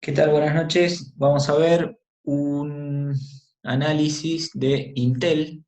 ¿Qué tal? Buenas noches. Vamos a ver un análisis de Intel.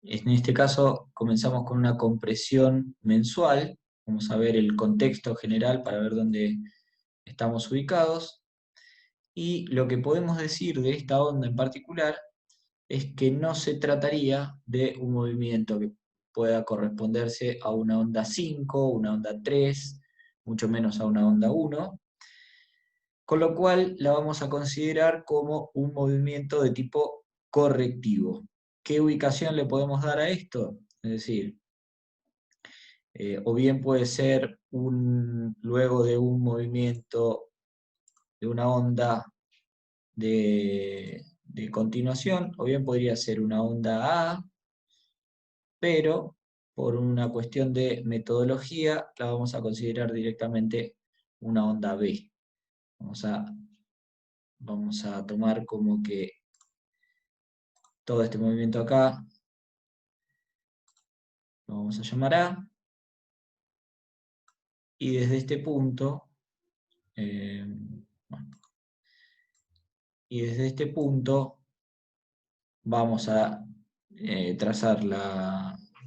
En este caso comenzamos con una compresión mensual. Vamos a ver el contexto general para ver dónde estamos ubicados. Y lo que podemos decir de esta onda en particular es que no se trataría de un movimiento que pueda corresponderse a una onda 5, una onda 3, mucho menos a una onda 1, con lo cual la vamos a considerar como un movimiento de tipo correctivo. ¿Qué ubicación le podemos dar a esto? Es decir, o bien puede ser luego de un movimiento de una onda de continuación, o bien podría ser una onda A, pero por una cuestión de metodología la vamos a considerar directamente una onda B. Vamos a, vamos a tomar como que todo este movimiento acá lo vamos a llamar A, y desde este punto, eh, bueno, y desde este punto vamos a trazar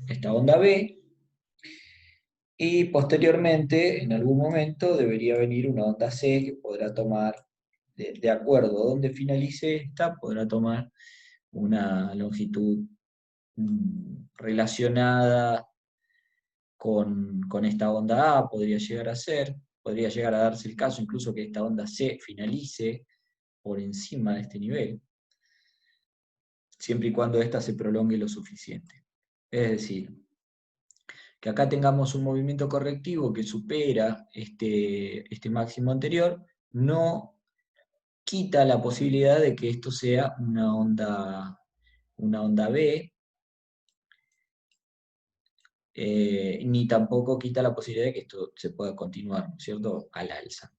esta onda B, y posteriormente, en algún momento, debería venir una onda C que podrá tomar, de acuerdo a donde finalice esta, podrá tomar una longitud relacionada con esta onda A, podría llegar a ser, podría llegar a darse el caso incluso que esta onda C finalice por encima de este nivel, siempre y cuando ésta se prolongue lo suficiente. Es decir, que acá tengamos un movimiento correctivo que supera este máximo anterior, no quita la posibilidad de que esto sea una onda B, ni tampoco quita la posibilidad de que esto se pueda continuar, ¿no es cierto?, al alza.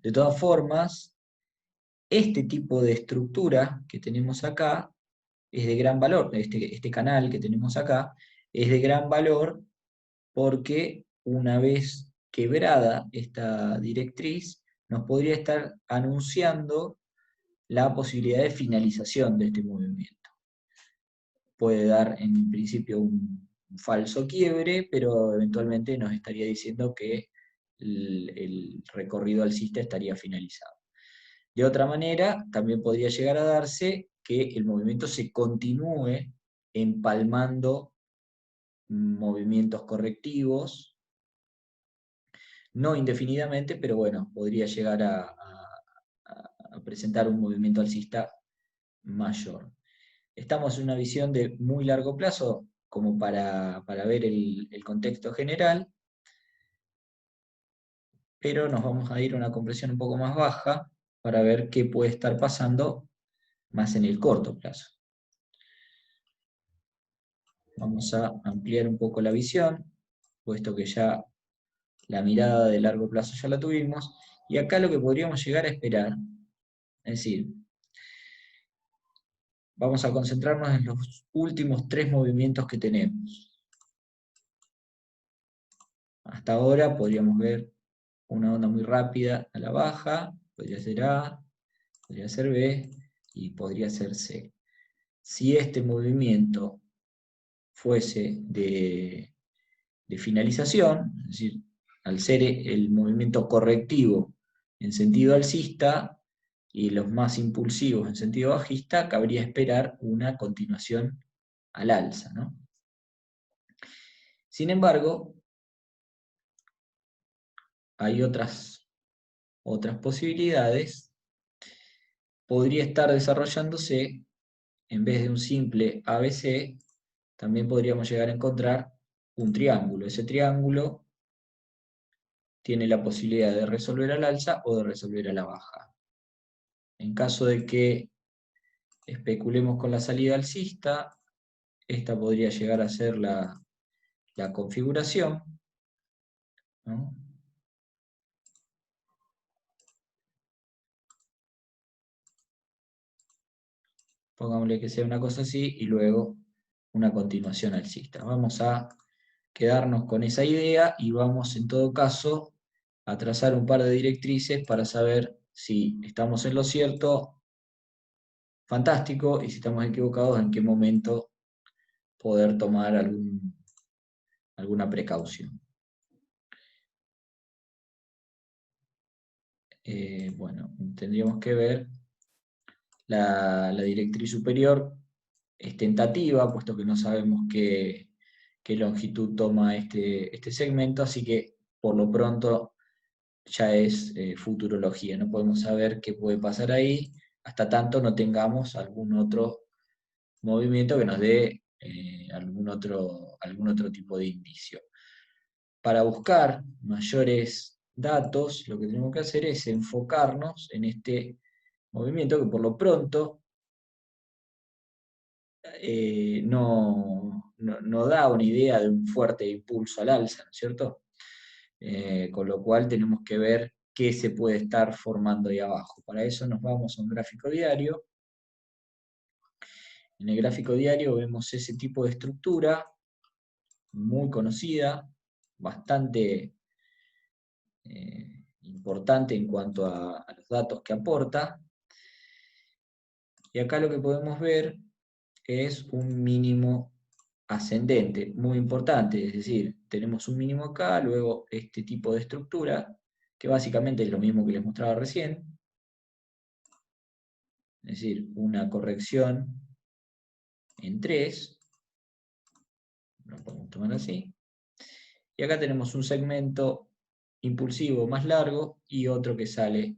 De todas formas, este tipo de estructura que tenemos acá es de gran valor, este canal que tenemos acá es de gran valor porque una vez quebrada esta directriz, nos podría estar anunciando la posibilidad de finalización de este movimiento. Puede dar en principio un falso quiebre, pero eventualmente nos estaría diciendo que el recorrido alcista estaría finalizado. De otra manera, también podría llegar a darse que el movimiento se continúe empalmando movimientos correctivos, no indefinidamente, pero bueno, podría llegar a presentar un movimiento alcista mayor. Estamos en una visión de muy largo plazo, como para ver el contexto general, pero nos vamos a ir a una compresión un poco más baja para ver qué puede estar pasando más en el corto plazo. Vamos a ampliar un poco la visión, puesto que ya la mirada de largo plazo ya la tuvimos, y acá lo que podríamos llegar a esperar, es decir, vamos a concentrarnos en los últimos 3 movimientos que tenemos. Hasta ahora podríamos ver una onda muy rápida a la baja, podría ser A, podría ser B y podría ser C. Si este movimiento fuese de finalización, es decir, al ser el movimiento correctivo en sentido alcista y los más impulsivos en sentido bajista, cabría esperar una continuación al alza, ¿no? Sin embargo, hay otras posibilidades. Podría estar desarrollándose, en vez de un simple ABC, también podríamos llegar a encontrar un triángulo. Ese triángulo tiene la posibilidad de resolver al alza o de resolver a la baja. En caso de que especulemos con la salida alcista, esta podría llegar a ser la configuración, ¿no? Pongámosle que sea una cosa así y luego una continuación alcista. Vamos a quedarnos con esa idea y vamos en todo caso a trazar un par de directrices para saber Si estamos en lo cierto, fantástico, y si estamos equivocados, en qué momento poder tomar alguna precaución. Bueno, tendríamos que ver la directriz superior. Es tentativa, puesto que no sabemos qué longitud toma este segmento, así que por lo pronto ya es futurología, no podemos saber qué puede pasar ahí hasta tanto no tengamos algún otro movimiento que nos dé algún otro tipo de indicio. Para buscar mayores datos, lo que tenemos que hacer es enfocarnos en este movimiento que por lo pronto no da una idea de un fuerte impulso al alza, ¿no es cierto? Con lo cual tenemos que ver qué se puede estar formando ahí abajo. Para eso nos vamos a un gráfico diario. En el gráfico diario vemos ese tipo de estructura, muy conocida, bastante importante en cuanto a los datos que aporta. Y acá lo que podemos ver es un mínimo ascendente, muy importante, es decir, tenemos un mínimo acá, luego este tipo de estructura, que básicamente es lo mismo que les mostraba recién, es decir, una corrección en 3, lo podemos tomar así, y acá tenemos un segmento impulsivo más largo y otro que sale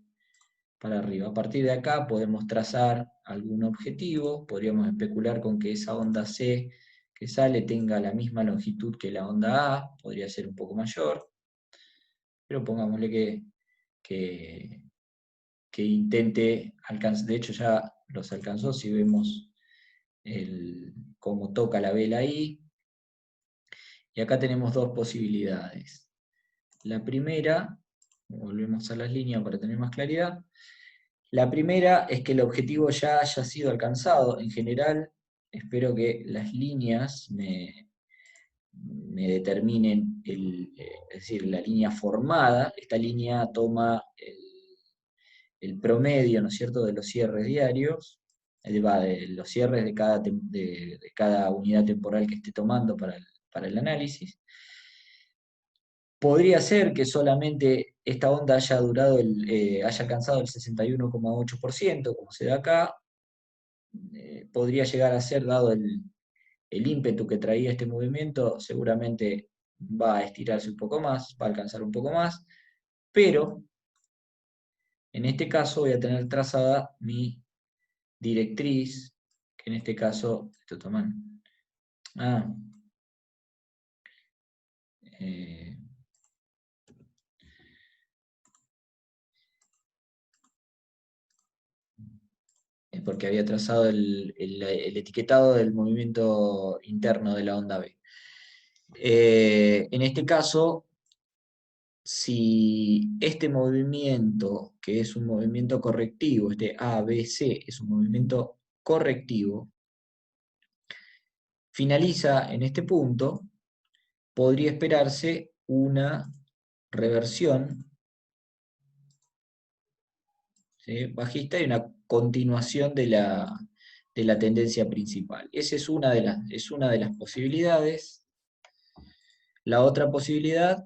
para arriba. A partir de acá podemos trazar algún objetivo, podríamos especular con que esa onda C que sale tenga la misma longitud que la onda A, podría ser un poco mayor, pero pongámosle que intente alcanzar, de hecho ya los alcanzó si vemos cómo toca la vela ahí, y acá tenemos dos posibilidades. La primera, volvemos a las líneas para tener más claridad. La primera es que el objetivo ya haya sido alcanzado. En general, espero que las líneas me determinen, es decir, la línea formada. Esta línea toma el promedio, ¿no es cierto?, de los cierres diarios, de los cierres de cada unidad temporal que esté tomando para el análisis. Podría ser que solamente esta onda haya haya alcanzado el 61,8%, como se da acá. Podría llegar a ser, dado el ímpetu que traía este movimiento, seguramente va a estirarse un poco más, va a alcanzar un poco más, pero en este caso voy a tener trazada mi directriz, que en este caso, esto toman. Eh, porque había trazado el etiquetado del movimiento interno de la onda B. En este caso, si este movimiento, que es un movimiento correctivo, este ABC es un movimiento correctivo, finaliza en este punto, podría esperarse una reversión, ¿sí?, bajista y una continuación de la tendencia principal. Esa es una de las posibilidades. La otra posibilidad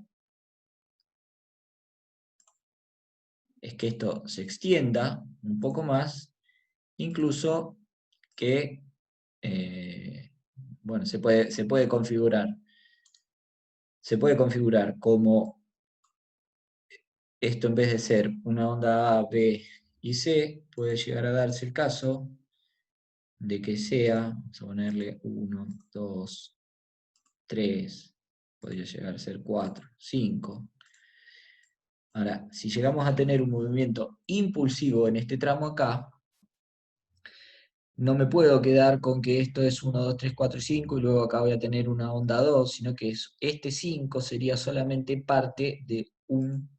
es que esto se extienda un poco más, incluso que bueno, se puede configurar. Se puede configurar como esto, en vez de ser una onda A, B y C, puede llegar a darse el caso de que sea, vamos a ponerle 1, 2, 3, podría llegar a ser 4, 5. Ahora, si llegamos a tener un movimiento impulsivo en este tramo acá, no me puedo quedar con que esto es 1, 2, 3, 4 y 5 y luego acá voy a tener una onda 2, sino que este 5 sería solamente parte de un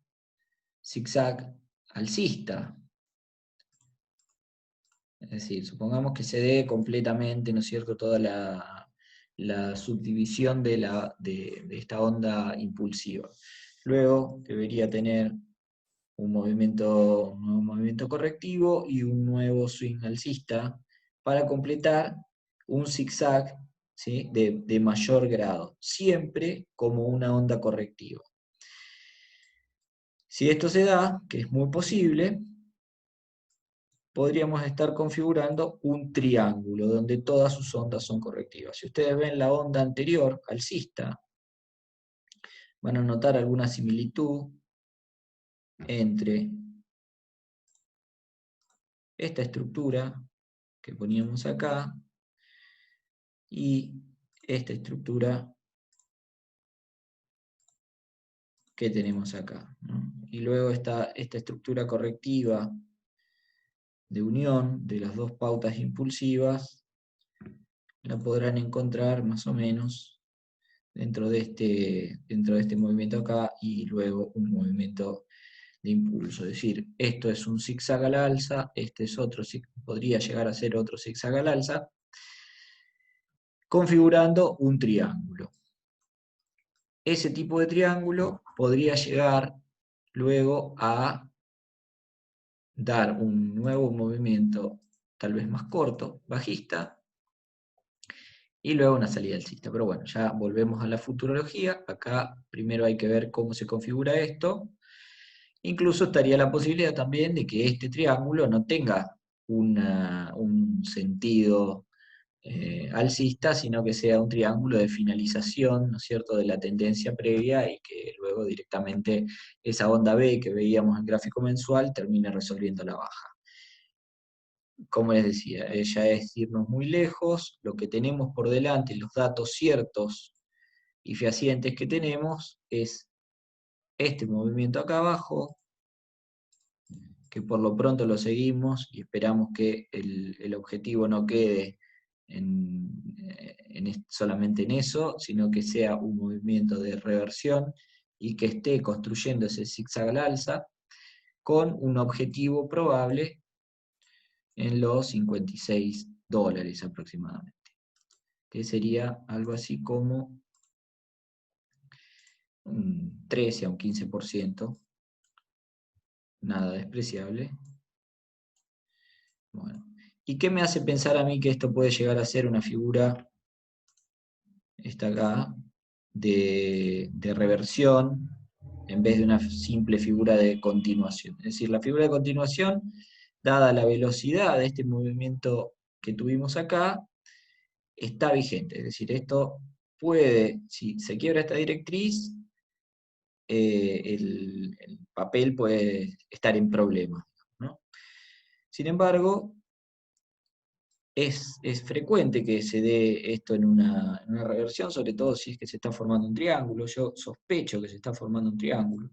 zigzag alcista. Es decir, supongamos que se dé completamente, ¿no es cierto?, toda la subdivisión de esta onda impulsiva. Luego debería tener un nuevo movimiento correctivo y un nuevo swing alcista para completar un zigzag, ¿sí?, de mayor grado, siempre como una onda correctiva. Si esto se da, que es muy posible, podríamos estar configurando un triángulo donde todas sus ondas son correctivas. Si ustedes ven la onda anterior, alcista, van a notar alguna similitud entre esta estructura que poníamos acá y esta estructura que tenemos acá, ¿no? Y luego esta estructura correctiva de unión de las dos pautas impulsivas la podrán encontrar más o menos dentro de este movimiento acá, y luego un movimiento de impulso. Es decir, esto es un zigzag al alza, este es otro, podría llegar a ser otro zigzag al alza, configurando un triángulo. Ese tipo de triángulo podría llegar luego a dar un nuevo movimiento, tal vez más corto, bajista, y luego una salida alcista. Pero bueno, ya volvemos a la futurología. Acá primero hay que ver cómo se configura esto. Incluso estaría la posibilidad también de que este triángulo no tenga un sentido alcista, sino que sea un triángulo de finalización, ¿no es cierto?, de la tendencia previa, y que luego directamente esa onda B que veíamos en el gráfico mensual termine resolviendo la baja. Como les decía, ya es irnos muy lejos. Lo que tenemos por delante, los datos ciertos y fehacientes que tenemos, es este movimiento acá abajo, que por lo pronto lo seguimos y esperamos que el objetivo no quede solamente en eso, sino que sea un movimiento de reversión y que esté construyendo ese zigzag al alza con un objetivo probable en los $56 aproximadamente, que sería algo así como un 13 a un 15%, nada despreciable. Bueno, ¿y qué me hace pensar a mí que esto puede llegar a ser una figura, esta acá, de reversión, en vez de una simple figura de continuación? Es decir, la figura de continuación, dada la velocidad de este movimiento que tuvimos acá, está vigente. Es decir, esto puede, si se quiebra esta directriz, el papel puede estar en problemas, ¿no? Sin embargo, es frecuente que se dé esto en una reversión, sobre todo si es que se está formando un triángulo. Yo sospecho que se está formando un triángulo.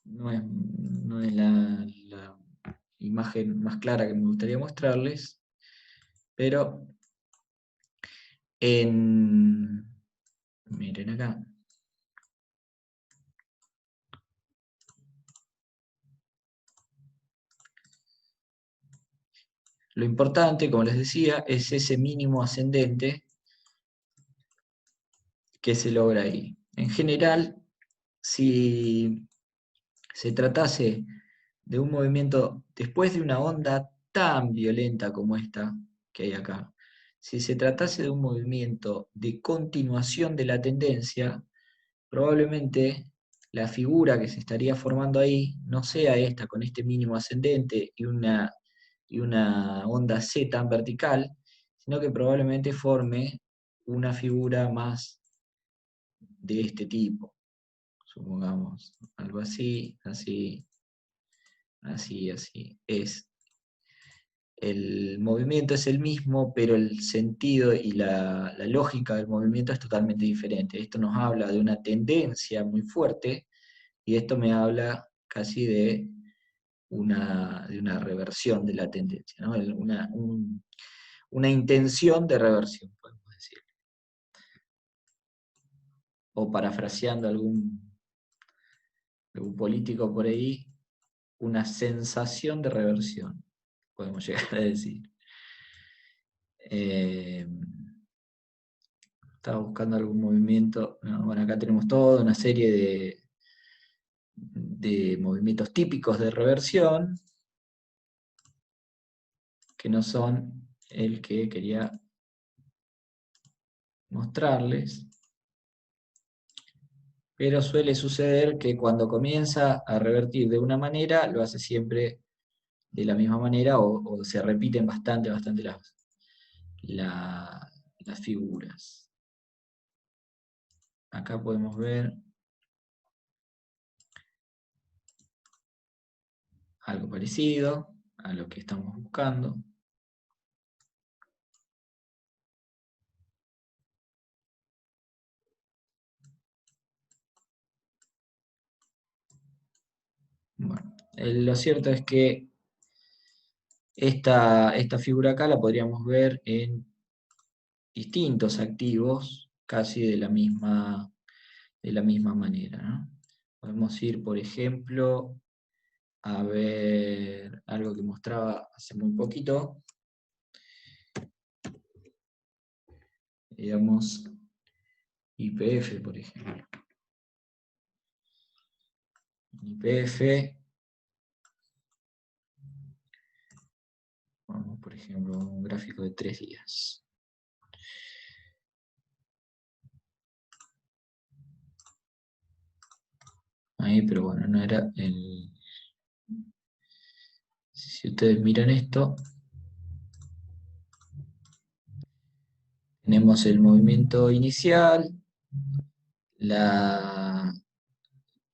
No es la imagen más clara que me gustaría mostrarles, pero miren acá. Lo importante, como les decía, es ese mínimo ascendente que se logra ahí. En general, si se tratase de un movimiento después de una onda tan violenta como esta que hay acá, si se tratase de un movimiento de continuación de la tendencia, probablemente la figura que se estaría formando ahí no sea esta, con este mínimo ascendente y una onda C tan vertical, sino que probablemente forme una figura más de este tipo. Supongamos algo así, así, así, así. El movimiento es el mismo, pero el sentido y la lógica del movimiento es totalmente diferente. Esto nos habla de una tendencia muy fuerte, y esto me habla casi de una reversión de la tendencia, ¿no? Una intención de reversión, podemos decir. O parafraseando algún político por ahí, una sensación de reversión, podemos llegar a decir. Estaba buscando algún movimiento. Bueno, acá tenemos toda una serie de movimientos típicos de reversión que no son el que quería mostrarles. Pero suele suceder que cuando comienza a revertir de una manera, lo hace siempre de la misma manera o se repiten bastante las figuras. Acá podemos ver algo parecido a lo que estamos buscando. Bueno, lo cierto es que esta figura acá la podríamos ver en distintos activos, casi de la misma manera, ¿no? Podemos ir, por ejemplo, a ver algo que mostraba hace muy poquito. Digamos, YPF, por ejemplo. YPF, vamos, por ejemplo, un gráfico de 3 días. Ahí, pero bueno, no era el... Si ustedes miran esto, tenemos el movimiento inicial,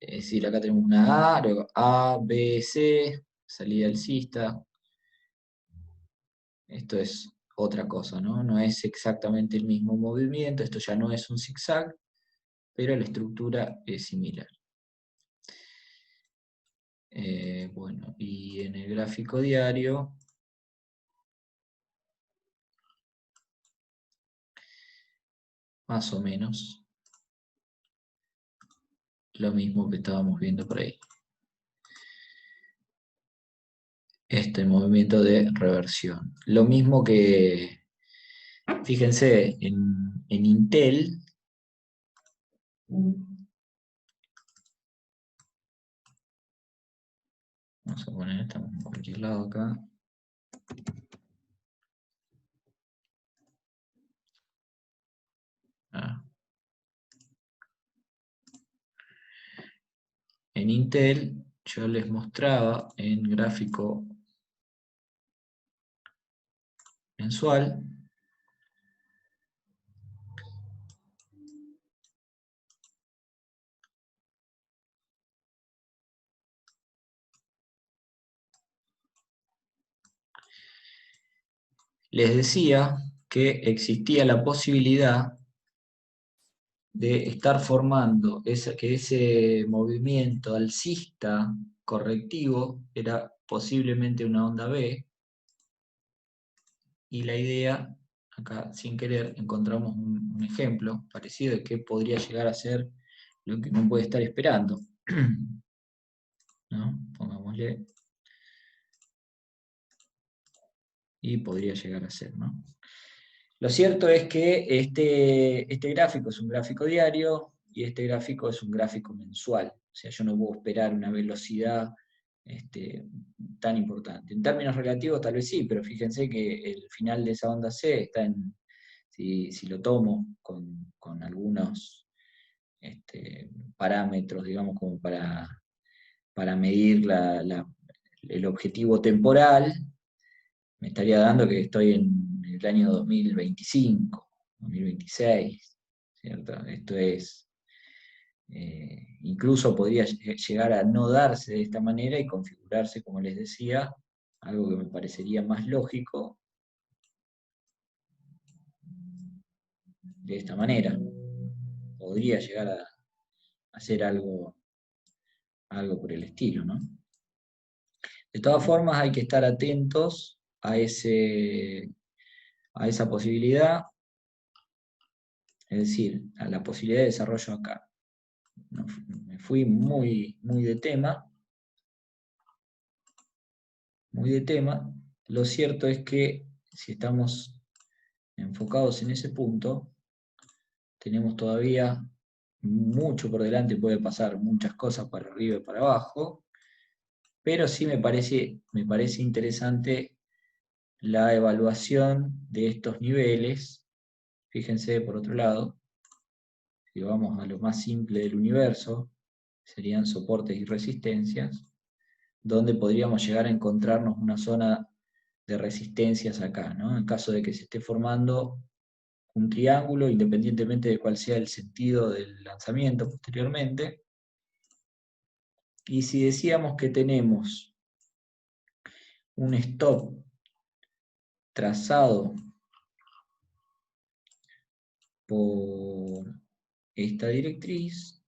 es decir, acá tenemos una A, luego A, B, C, salida alcista. Esto es otra cosa, ¿no? No es exactamente el mismo movimiento, esto ya no es un zigzag, pero la estructura es similar. Bueno, y en el gráfico diario, más o menos, lo mismo que estábamos viendo por ahí. Este movimiento de reversión. Lo mismo que, fíjense, en Intel, vamos a poner, estamos en cualquier lado acá. Ah. En Intel yo les mostraba en gráfico mensual les decía que existía la posibilidad de estar formando que ese movimiento alcista correctivo era posiblemente una onda B, y la idea, acá sin querer encontramos un ejemplo parecido de qué podría llegar a ser lo que uno puede estar esperando. ¿No? Pongámosle. Y podría llegar a ser, ¿no? Lo cierto es que este gráfico es un gráfico diario y este gráfico es un gráfico mensual. O sea, yo no puedo esperar una velocidad tan importante. En términos relativos tal vez sí, pero fíjense que el final de esa onda C está en, si lo tomo con algunos parámetros, digamos, como para medir el objetivo temporal, me estaría dando que estoy en el año 2025, 2026, ¿cierto? Esto es, incluso podría llegar a no darse de esta manera y configurarse, como les decía, algo que me parecería más lógico de esta manera. Podría llegar a hacer algo por el estilo, ¿no? De todas formas, hay que estar atentos a esa posibilidad, es decir, a la posibilidad de desarrollo acá. Me fui muy de tema. Muy de tema. Lo cierto es que si estamos enfocados en ese punto, tenemos todavía mucho por delante, puede pasar muchas cosas para arriba y para abajo, pero sí me parece interesante la evaluación de estos niveles. Fíjense, por otro lado, si vamos a lo más simple del universo, serían soportes y resistencias, donde podríamos llegar a encontrarnos una zona de resistencias acá, ¿no? En caso de que se esté formando un triángulo, independientemente de cuál sea el sentido del lanzamiento posteriormente. Y si decíamos que tenemos un stop trazado por esta directriz,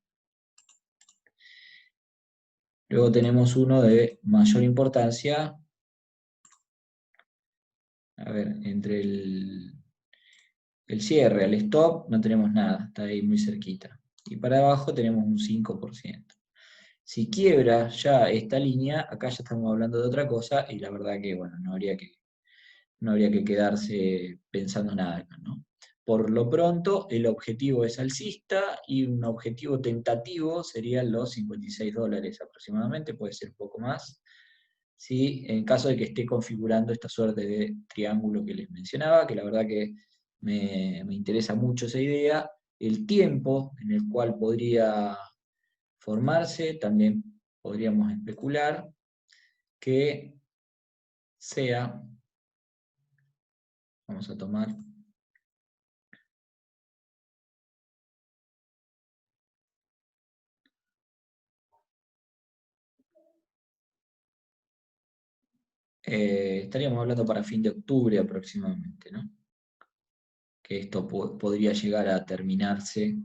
luego tenemos uno de mayor importancia, a ver, entre el cierre al stop no tenemos nada, está ahí muy cerquita. Y para abajo tenemos un 5%. Si quiebra ya esta línea, acá ya estamos hablando de otra cosa, y la verdad que, bueno, no habría que quedarse pensando nada acá, ¿no? Por lo pronto, el objetivo es alcista y un objetivo tentativo serían los $56 aproximadamente, puede ser un poco más, ¿sí? En caso de que esté configurando esta suerte de triángulo que les mencionaba, que la verdad que me interesa mucho esa idea. El tiempo en el cual podría formarse, también podríamos especular que sea, vamos a tomar estaríamos hablando para fin de octubre aproximadamente, ¿no? Que esto podría llegar a terminarse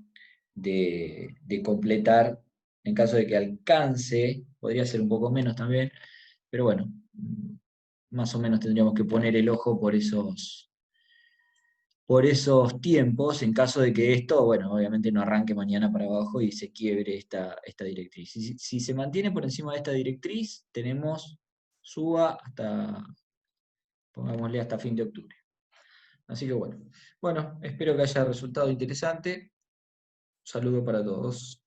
de completar, en caso de que alcance, podría ser un poco menos también, pero bueno, más o menos tendríamos que poner el ojo por esos tiempos, en caso de que esto, bueno, obviamente no arranque mañana para abajo y se quiebre esta directriz. Si se mantiene por encima de esta directriz, tenemos suba hasta, pongámosle, hasta fin de octubre. Así que bueno, espero que haya resultado interesante. Un saludo para todos.